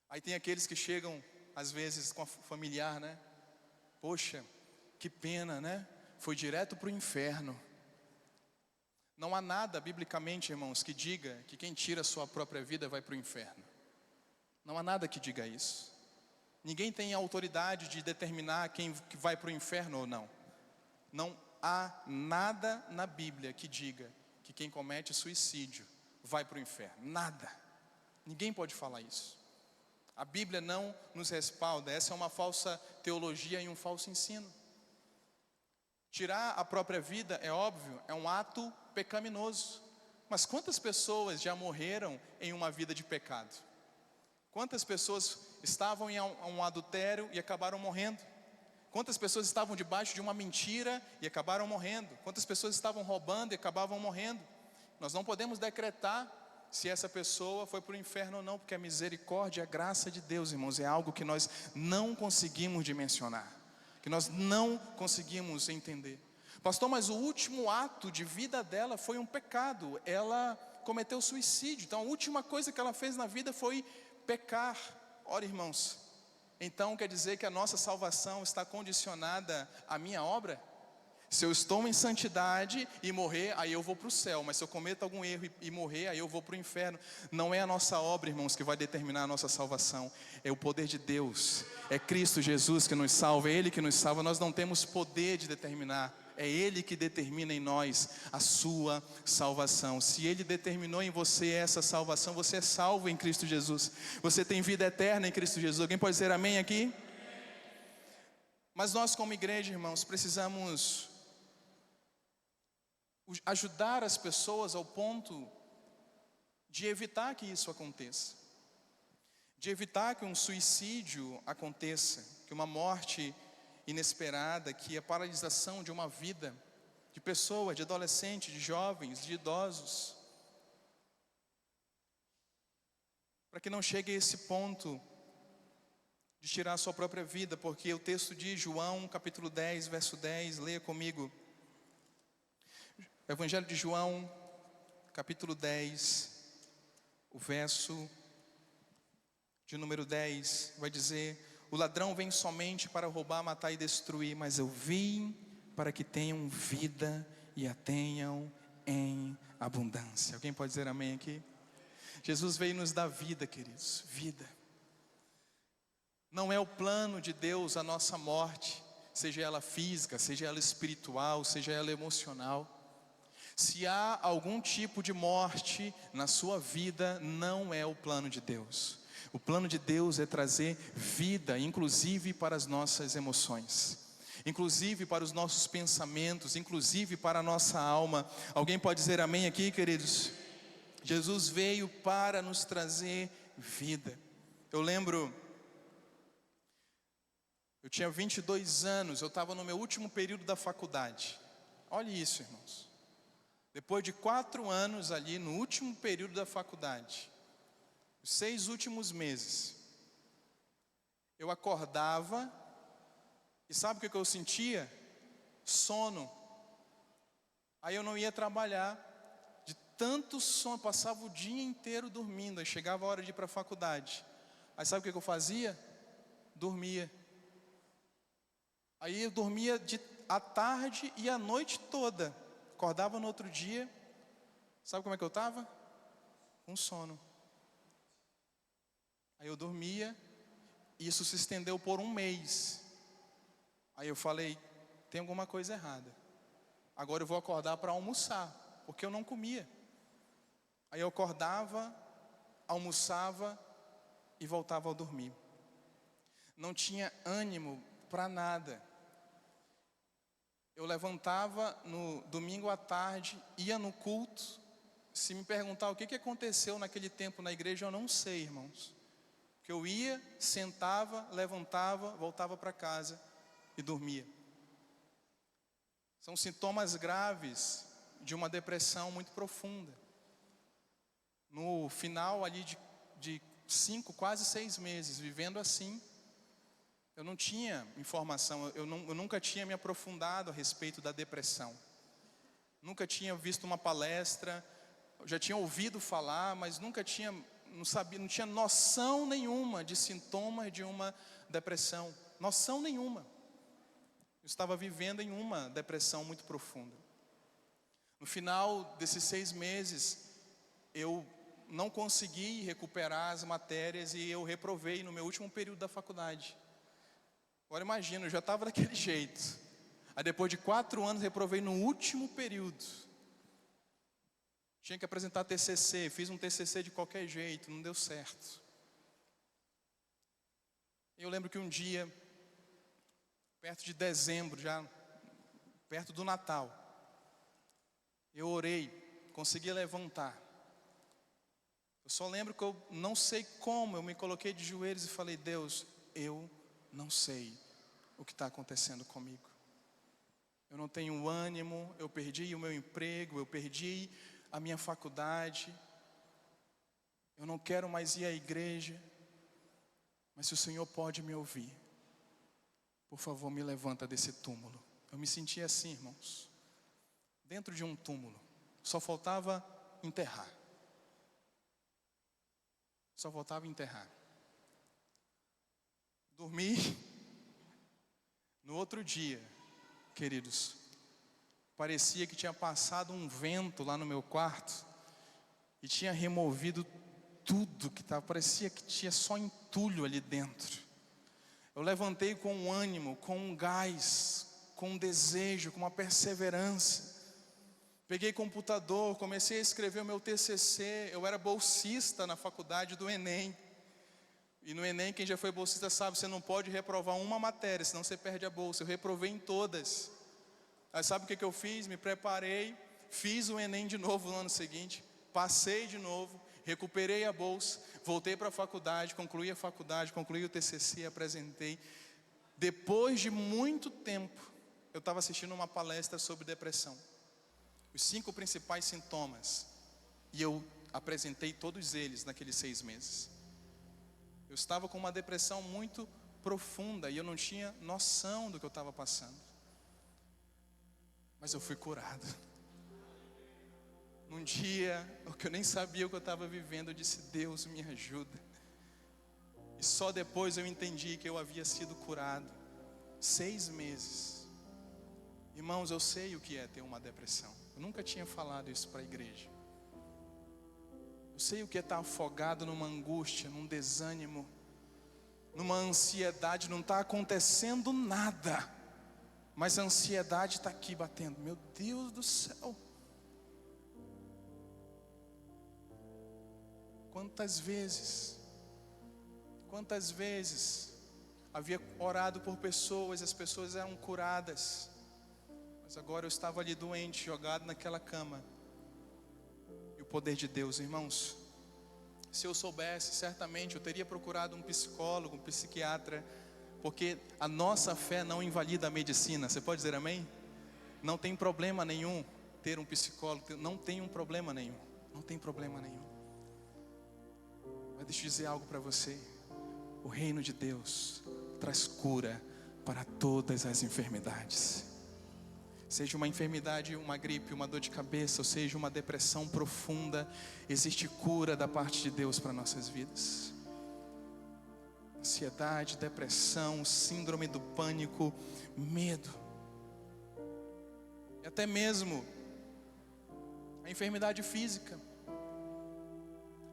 A: Aí tem aqueles que chegam, às vezes, com a familiar, né? Poxa, que pena, né? Foi direto para o inferno. Não há nada, biblicamente, irmãos, que diga que quem tira a sua própria vida vai para o inferno. Não há nada que diga isso. Ninguém tem autoridade de determinar quem vai para o inferno ou não. Não há nada na Bíblia que diga que quem comete suicídio vai para o inferno. Nada. Ninguém pode falar isso. A Bíblia não nos respalda. Essa é uma falsa teologia e um falso ensino. Tirar a própria vida, é óbvio, é um ato pecaminoso. Mas quantas pessoas já morreram em uma vida de pecado? Quantas pessoas estavam em um adultério e acabaram morrendo? Quantas pessoas estavam debaixo de uma mentira e acabaram morrendo? Quantas pessoas estavam roubando e acabavam morrendo? Nós não podemos decretar se essa pessoa foi para o inferno ou não, porque a misericórdia e a graça de Deus, irmãos, é algo que nós não conseguimos dimensionar, que nós não conseguimos entender. Pastor, mas o último ato de vida dela foi um pecado. Ela cometeu suicídio. Então a última coisa que ela fez na vida foi pecar. Ora, irmãos, então quer dizer que a nossa salvação está condicionada à minha obra? Se eu estou em santidade e morrer, aí eu vou para o céu. Mas se eu cometo algum erro e morrer, aí eu vou para o inferno. Não é a nossa obra, irmãos, que vai determinar a nossa salvação. É o poder de Deus. É Cristo Jesus que nos salva. É Ele que nos salva. Nós não temos poder de determinar. É Ele que determina em nós a sua salvação. Se Ele determinou em você essa salvação, você é salvo em Cristo Jesus. Você tem vida eterna em Cristo Jesus. Alguém pode dizer amém aqui? Mas nós, como igreja, irmãos, precisamos ajudar as pessoas ao ponto de evitar que isso aconteça, de evitar que um suicídio aconteça, que uma morte inesperada, que a paralisação de uma vida, de pessoas, de adolescentes, de jovens, de idosos, para que não chegue a esse ponto de tirar a sua própria vida, porque o texto de João, capítulo 10, verso 10, leia comigo. Evangelho de João, capítulo 10, o verso de número 10, vai dizer: o ladrão vem somente para roubar, matar e destruir, mas eu vim para que tenham vida e a tenham em abundância. Alguém pode dizer amém aqui? Jesus veio nos dar vida, queridos, vida. Não é o plano de Deus a nossa morte, seja ela física, seja ela espiritual, seja ela emocional. Se há algum tipo de morte na sua vida, não é o plano de Deus. O plano de Deus é trazer vida, inclusive para as nossas emoções, inclusive para os nossos pensamentos, inclusive para a nossa alma. Alguém pode dizer amém aqui, queridos? Jesus veio para nos trazer vida. Eu lembro, eu tinha 22 anos, eu estava no meu último período da faculdade. Olha isso, irmãos. Depois de 4 anos ali, no último período da faculdade, os 6 últimos meses, eu acordava, e sabe o que eu sentia? Sono. Aí eu não ia trabalhar, de tanto sono, passava o dia inteiro dormindo, aí chegava a hora de ir para a faculdade. Aí sabe o que eu fazia? Dormia. Aí eu dormia à tarde e a noite toda. Acordava no outro dia, sabe como é que eu estava? Com sono. Aí eu dormia, e isso se estendeu por 1 mês. Aí eu falei, tem alguma coisa errada. Agora eu vou acordar para almoçar, porque eu não comia. Aí eu acordava, almoçava e voltava a dormir. Não tinha ânimo para nada. Eu levantava no domingo à tarde, ia no culto. Se me perguntar o que aconteceu naquele tempo na igreja, eu não sei, irmãos. Que eu ia, sentava, levantava, voltava para casa e dormia. São sintomas graves de uma depressão muito profunda. No final ali de 5, quase 6 meses, vivendo assim, eu não tinha informação, eu nunca tinha me aprofundado a respeito da depressão. Nunca tinha visto uma palestra, eu já tinha ouvido falar, mas nunca tinha, não tinha noção nenhuma de sintomas de uma depressão. Noção nenhuma. Eu estava vivendo em uma depressão muito profunda. No final desses 6 meses, eu não consegui recuperar as matérias e eu reprovei no meu último período da faculdade. Agora imagina, eu já estava daquele jeito. Aí depois de 4 anos, reprovei no último período. Tinha que apresentar TCC, fiz um TCC de qualquer jeito, não deu certo. Eu lembro que um dia, perto de dezembro, já perto do Natal, eu orei, consegui levantar. Eu só lembro que eu não sei como, eu me coloquei de joelhos e falei: Deus, eu não sei o que está acontecendo comigo. Eu não tenho ânimo, eu perdi o meu emprego, eu perdi a minha faculdade. Eu não quero mais ir à igreja. Mas se o Senhor pode me ouvir, por favor, me levanta desse túmulo. Eu me sentia assim, irmãos, dentro de um túmulo. Só faltava enterrar. Só faltava enterrar. Dormi. No outro dia, queridos, parecia que tinha passado um vento lá no meu quarto e tinha removido tudo que estava, parecia que tinha só entulho ali dentro. Eu levantei com um ânimo, com um gás, com um desejo, com uma perseverança. Peguei computador, comecei a escrever o meu TCC. Eu era bolsista na faculdade do Enem. E no Enem, quem já foi bolsista sabe, você não pode reprovar uma matéria, senão você perde a bolsa. Eu reprovei em todas. Aí sabe o que eu fiz? Me preparei, fiz o Enem de novo no ano seguinte, passei de novo, recuperei a bolsa, voltei para a faculdade, concluí o TCC, apresentei. Depois de muito tempo, eu estava assistindo uma palestra sobre depressão. Os 5 principais sintomas. E eu apresentei todos eles naqueles 6 meses. Eu estava com uma depressão muito profunda e eu não tinha noção do que eu estava passando. Mas eu fui curado. Num dia, que eu nem sabia o que eu estava vivendo, eu disse: Deus, me ajuda. E só depois eu entendi que eu havia sido curado. 6 meses. Irmãos, eu sei o que é ter uma depressão. Eu nunca tinha falado isso para a igreja. Eu sei o que é estar afogado numa angústia, num desânimo, numa ansiedade. Não está acontecendo nada, mas a ansiedade está aqui batendo. Meu Deus do céu. Quantas vezes havia orado por pessoas, as pessoas eram curadas, mas agora eu estava ali doente, jogado naquela cama. E o poder de Deus, irmãos, se eu soubesse, certamente eu teria procurado um psicólogo, um psiquiatra, porque a nossa fé não invalida a medicina. Você pode dizer amém? Não tem problema nenhum ter um psicólogo, não tem um problema nenhum, não tem problema nenhum. Mas deixa eu dizer algo para você: o reino de Deus traz cura para todas as enfermidades. Seja uma enfermidade, uma gripe, uma dor de cabeça, ou seja uma depressão profunda, existe cura da parte de Deus para nossas vidas. Ansiedade, depressão, síndrome do pânico, medo, e até mesmo a enfermidade física.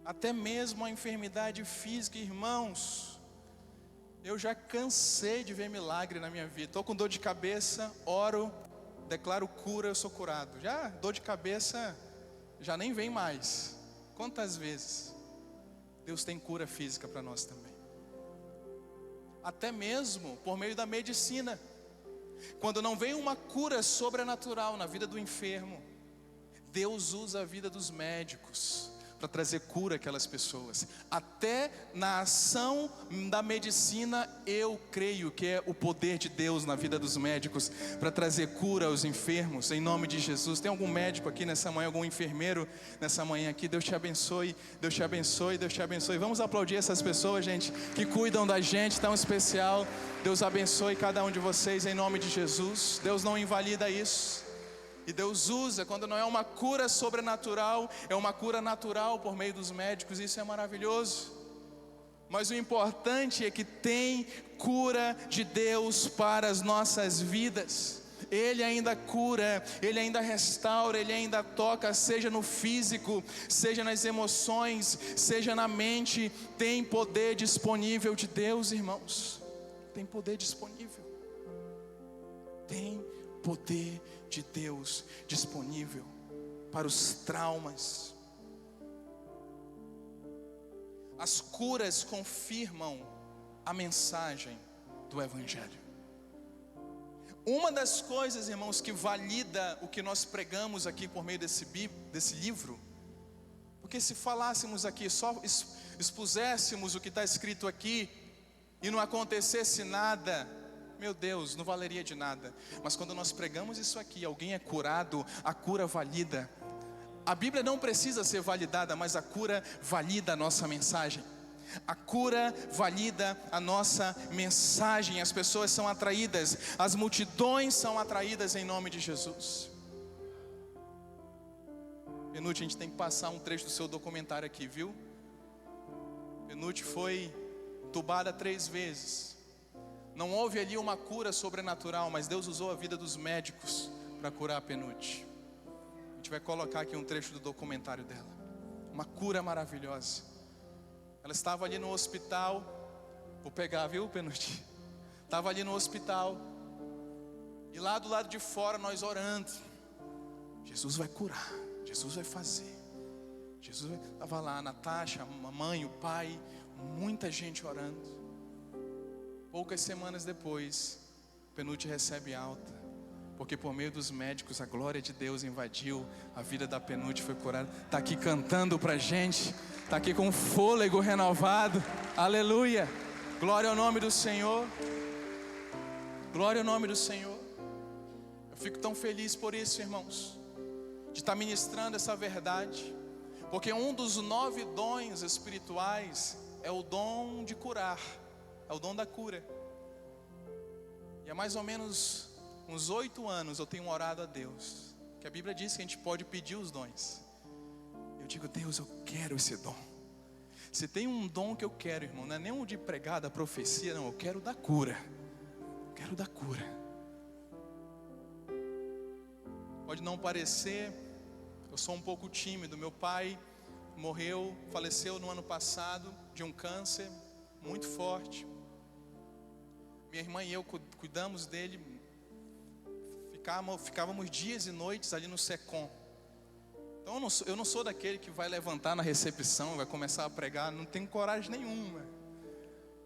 A: Até mesmo a enfermidade física, irmãos, eu já cansei de ver milagre na minha vida. Estou com dor de cabeça, oro, declaro cura, eu sou curado. Já dor de cabeça já nem vem mais. Quantas vezes? Deus tem cura física para nós também. Até mesmo por meio da medicina. Quando não vem uma cura sobrenatural na vida do enfermo, Deus usa a vida dos médicos para trazer cura àquelas pessoas. Até na ação da medicina, eu creio que é o poder de Deus na vida dos médicos para trazer cura aos enfermos, em nome de Jesus. Tem algum médico aqui nessa manhã, algum enfermeiro nessa manhã aqui? Deus te abençoe, Deus te abençoe, Deus te abençoe. Vamos aplaudir essas pessoas, gente, que cuidam da gente tão especial. Deus abençoe cada um de vocês em nome de Jesus. Deus não invalida isso. E Deus usa, quando não é uma cura sobrenatural, é uma cura natural por meio dos médicos. Isso é maravilhoso. Mas o importante é que tem cura de Deus para as nossas vidas. Ele ainda cura, Ele ainda restaura, Ele ainda toca, seja no físico, seja nas emoções, seja na mente. Tem poder disponível de Deus, irmãos. Tem poder disponível. Tem poder de Deus disponível para os traumas. As curas confirmam a mensagem do Evangelho. Uma das coisas, irmãos, que valida o que nós pregamos aqui por meio desse livro, porque se falássemos aqui, só expuséssemos o que está escrito aqui e não acontecesse nada, meu Deus, não valeria de nada. Mas quando nós pregamos isso aqui, alguém é curado, a cura valida. A Bíblia não precisa ser validada, mas a cura valida a nossa mensagem. A cura valida a nossa mensagem. As pessoas são atraídas, as multidões são atraídas em nome de Jesus. Penute, a gente tem que passar um trecho do seu documentário aqui, viu? Penute foi entubada 3 vezes. Não houve ali uma cura sobrenatural, mas Deus usou a vida dos médicos para curar a Penute. A gente vai colocar aqui um trecho do documentário dela. Uma cura maravilhosa. Ela estava ali no hospital. Vou pegar, viu, Penute? Estava ali no hospital. E lá do lado de fora nós orando. Jesus vai curar, Jesus vai fazer. Jesus estava lá, a Natasha, a mamãe, o pai, muita gente orando. Poucas semanas depois, Penute recebe alta, porque por meio dos médicos a glória de Deus invadiu a vida da Penute, foi curada. Está aqui cantando para a gente, está aqui com fôlego renovado, aleluia, glória ao nome do Senhor, glória ao nome do Senhor. Eu fico tão feliz por isso, irmãos, de estar ministrando essa verdade, porque um dos 9 dons espirituais é o dom de curar. É o dom da cura. E há mais ou menos uns 8 anos eu tenho orado a Deus, que a Bíblia diz que a gente pode pedir os dons. Eu digo, Deus, eu quero esse dom. Se tem um dom que eu quero, irmão, não é nem o de pregar, da profecia, não, eu quero da cura. Eu quero da cura. Pode não parecer, eu sou um pouco tímido. Meu pai faleceu no ano passado de um câncer muito forte. Minha irmã e eu cuidamos dele, ficávamos dias e noites ali no SECOM. Então eu não sou daquele que vai levantar na recepção, vai começar a pregar, não tenho coragem nenhuma.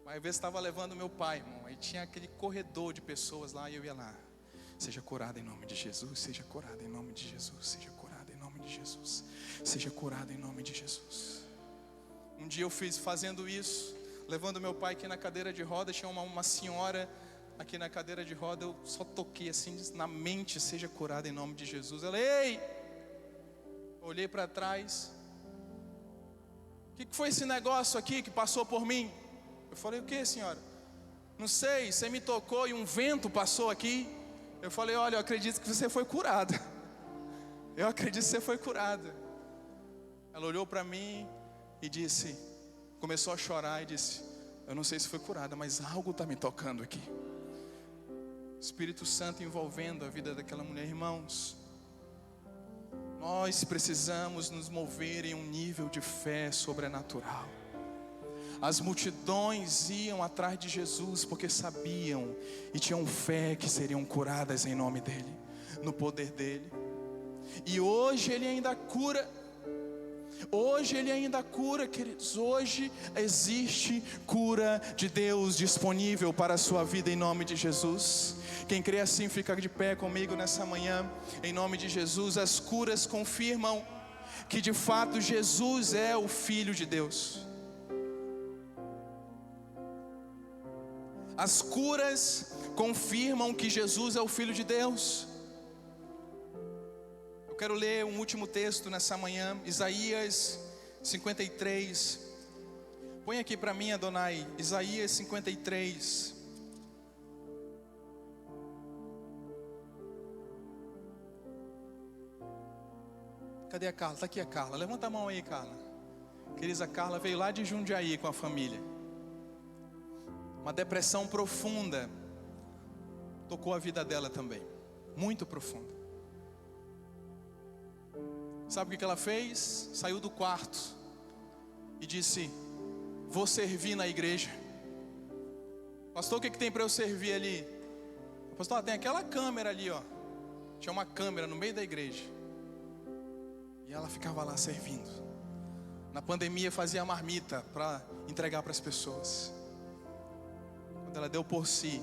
A: Mas às vezes estava levando meu pai, irmão, aí tinha aquele corredor de pessoas lá e eu ia lá. Seja curado em nome de Jesus, seja curado em nome de Jesus, seja curado em nome de Jesus, seja curado em nome de Jesus. Um dia eu fazendo isso, levando meu pai aqui na cadeira de roda, tinha uma senhora aqui na cadeira de roda, eu só toquei assim na mente, seja curada em nome de Jesus. Ela, ei! Olhei para trás. O que foi esse negócio aqui que passou por mim? Eu falei, o que, senhora? Não sei, você me tocou e um vento passou aqui. Eu falei, olha, eu acredito que você foi curada. Eu acredito que você foi curada. Ela olhou para mim e disse, começou a chorar e disse, eu não sei se foi curada, mas algo está me tocando aqui. Espírito Santo envolvendo a vida daquela mulher. Irmãos, nós precisamos nos mover em um nível de fé sobrenatural. As multidões iam atrás de Jesus porque sabiam e tinham fé que seriam curadas em nome dele, no poder dele. E hoje ele ainda cura. Hoje Ele ainda cura, queridos. Hoje existe cura de Deus disponível para a sua vida, em nome de Jesus. Quem crê assim, fica de pé comigo nessa manhã, em nome de Jesus. As curas confirmam que de fato Jesus é o Filho de Deus. As curas confirmam que Jesus é o Filho de Deus. Eu quero ler um último texto nessa manhã, Isaías 53. Põe aqui para mim, Adonai, Isaías 53. Cadê a Carla? Está aqui a Carla. Levanta a mão aí, Carla. Queridos, a Carla veio lá de Jundiaí com a família. Uma depressão profunda tocou a vida dela também. Muito profunda. Sabe o que ela fez? Saiu do quarto e disse: vou servir na igreja. Pastor, o que tem para eu servir ali? Pastor, tem aquela câmera ali, ó. Tinha uma câmera no meio da igreja. E ela ficava lá servindo. Na pandemia fazia marmita para entregar para as pessoas. Quando ela deu por si,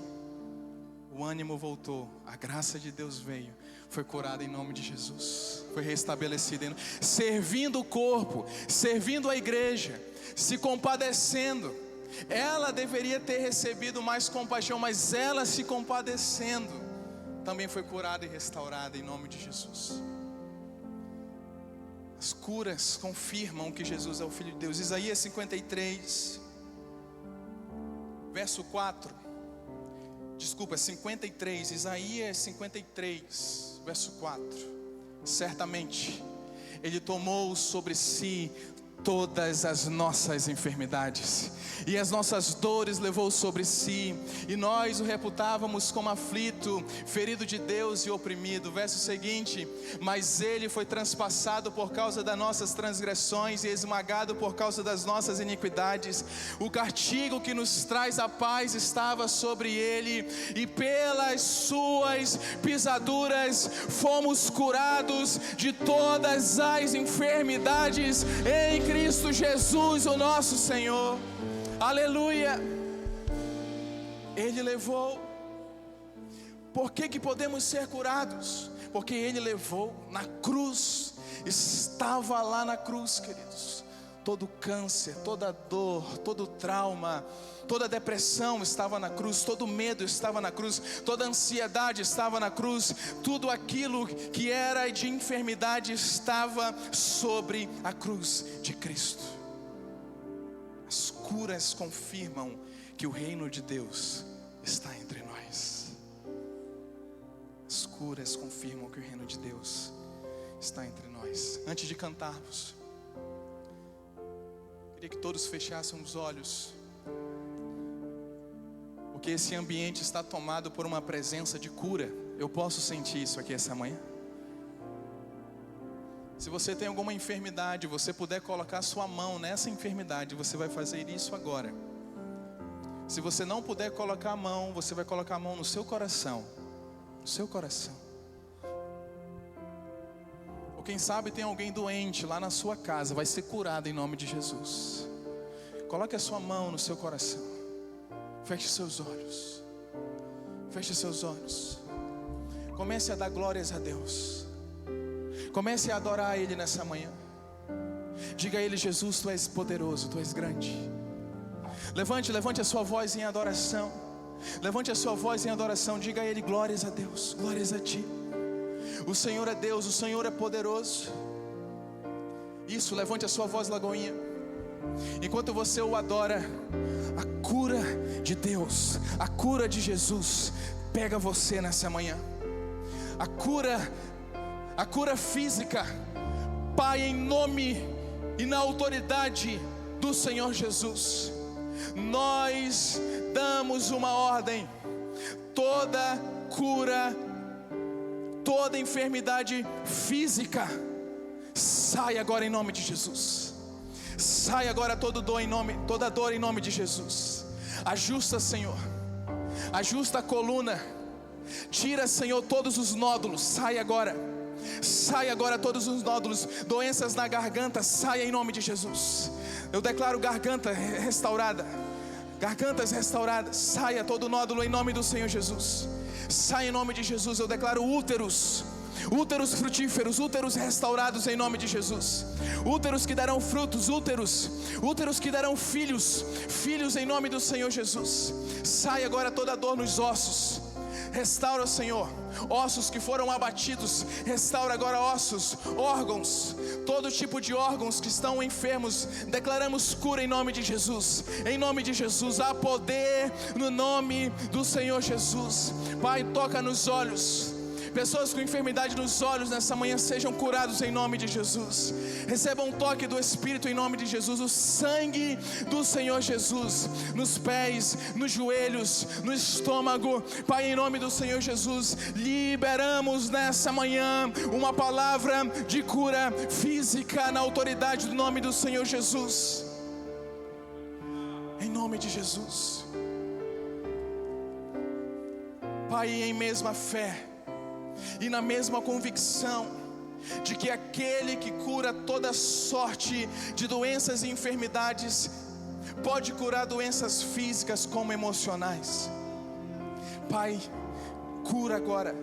A: o ânimo voltou, a graça de Deus veio, foi curada em nome de Jesus, foi restabelecida, servindo o corpo, servindo a igreja, se compadecendo. Ela deveria ter recebido mais compaixão, mas ela, se compadecendo, também foi curada e restaurada em nome de Jesus. As curas confirmam que Jesus é o Filho de Deus. Isaías 53, verso 4. Desculpa, 53, Isaías 53, verso 4. Certamente Ele tomou sobre si todas as nossas enfermidades, e as nossas dores levou sobre si, e nós o reputávamos como aflito, ferido de Deus e oprimido. Verso seguinte: mas Ele foi transpassado por causa das nossas transgressões e esmagado por causa das nossas iniquidades. O castigo que nos traz a paz estava sobre Ele, e pelas suas pisaduras fomos curados de todas as enfermidades. Em Cristo Jesus, o nosso Senhor. Aleluia. Ele levou. Por que podemos ser curados? Porque Ele levou na cruz. Estava lá na cruz, queridos. Todo câncer, toda dor, todo trauma, toda depressão estava na cruz, todo medo estava na cruz, toda ansiedade estava na cruz, tudo aquilo que era de enfermidade estava sobre a cruz de Cristo. As curas confirmam que o reino de Deus está entre nós. As curas confirmam que o reino de Deus está entre nós. Antes de cantarmos, queria que todos fechassem os olhos, porque esse ambiente está tomado por uma presença de cura. Eu posso sentir isso aqui essa manhã. Se você tem alguma enfermidade, você puder colocar sua mão nessa enfermidade, você vai fazer isso agora. Se você não puder colocar a mão, você vai colocar a mão no seu coração. No seu coração. Ou quem sabe tem alguém doente lá na sua casa, vai ser curado em nome de Jesus. Coloque a sua mão no seu coração. Feche seus olhos. Feche seus olhos. Comece a dar glórias a Deus. Comece a adorar Ele nessa manhã. Diga a Ele: Jesus, Tu és poderoso, Tu és grande. Levante a sua voz em adoração. Levante a sua voz em adoração. Diga a Ele: glórias a Deus, glórias a Ti. O Senhor é Deus, o Senhor é poderoso. Isso, levante a sua voz, Lagoinha. Enquanto você o adora, a cura de Deus, a cura de Jesus pega você nessa manhã. A cura física, Pai, em nome e na autoridade do Senhor Jesus, nós damos uma ordem: toda cura, toda enfermidade física, sai agora em nome de Jesus. Sai agora toda dor em nome de Jesus. Ajusta, Senhor, ajusta a coluna. Tira, Senhor, todos os nódulos. Sai agora. Saia agora todos os nódulos, doenças na garganta, saia em nome de Jesus. Eu declaro garganta restaurada, gargantas restauradas, saia todo nódulo em nome do Senhor Jesus. Saia em nome de Jesus. Eu declaro úteros frutíferos, úteros restaurados em nome de Jesus. Úteros que darão frutos, úteros que darão filhos em nome do Senhor Jesus. Sai agora toda dor nos ossos. Restaura, Senhor, ossos que foram abatidos. Restaura agora ossos, órgãos, todo tipo de órgãos que estão enfermos. Declaramos cura em nome de Jesus. Em nome de Jesus, há poder no nome do Senhor Jesus. Pai, toca nos olhos. Pessoas com enfermidade nos olhos nessa manhã sejam curados em nome de Jesus. Recebam um toque do Espírito em nome de Jesus. O sangue do Senhor Jesus nos pés, nos joelhos, no estômago. Pai, em nome do Senhor Jesus, liberamos nessa manhã uma palavra de cura física na autoridade do nome do Senhor Jesus. Em nome de Jesus. Pai, em mesma fé e na mesma convicção de que aquele que cura toda sorte de doenças e enfermidades pode curar doenças físicas como emocionais. Pai, cura agora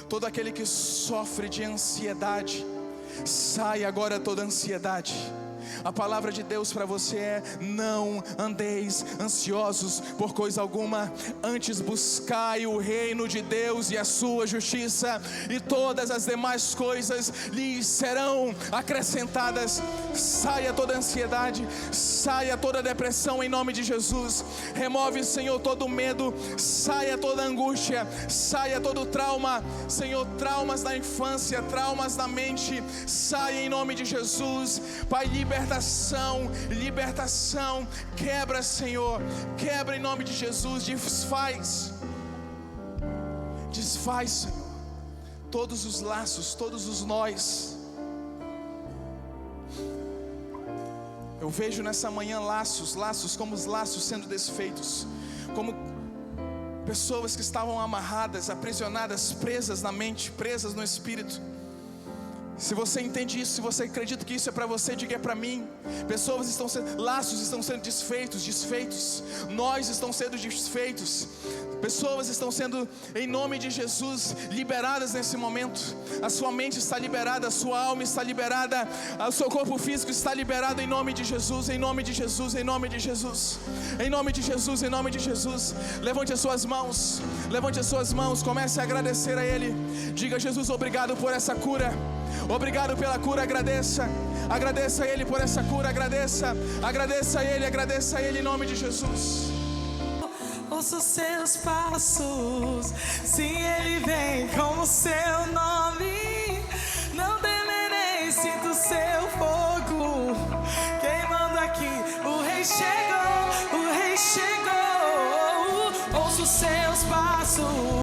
A: todo aquele que sofre de ansiedade. Sai agora toda ansiedade. A palavra de Deus para você é: não andeis ansiosos por coisa alguma, antes buscai o reino de Deus e a sua justiça, e todas as demais coisas lhes serão acrescentadas. Saia toda ansiedade, saia toda depressão em nome de Jesus. Remove, Senhor, todo medo, saia toda angústia, saia todo trauma, Senhor, traumas da infância, traumas da mente, saia em nome de Jesus. Pai, libertação, quebra, Senhor, quebra em nome de Jesus, desfaz, Senhor, todos os laços, todos os nós. Eu vejo nessa manhã laços como os laços sendo desfeitos, como pessoas que estavam amarradas, aprisionadas, presas na mente, presas no espírito. Se você entende isso, se você acredita que isso é para você, diga: é para mim. Laços estão sendo desfeitos, nós estamos sendo desfeitos. Pessoas estão sendo, em nome de Jesus, liberadas nesse momento. A sua mente está liberada, a sua alma está liberada, o seu corpo físico está liberado em nome de Jesus, em nome de Jesus, em nome de Jesus, em nome de Jesus, em nome de Jesus. Levante as suas mãos, comece a agradecer a Ele. Diga: Jesus, obrigado por essa cura. Obrigado pela cura, agradeça a Ele por essa cura, agradeça a Ele em nome de Jesus.
B: Ouço seus passos, sim, Ele vem com o seu nome. Não temerei, sinto seu fogo queimando aqui. O Rei chegou, ouço seus passos.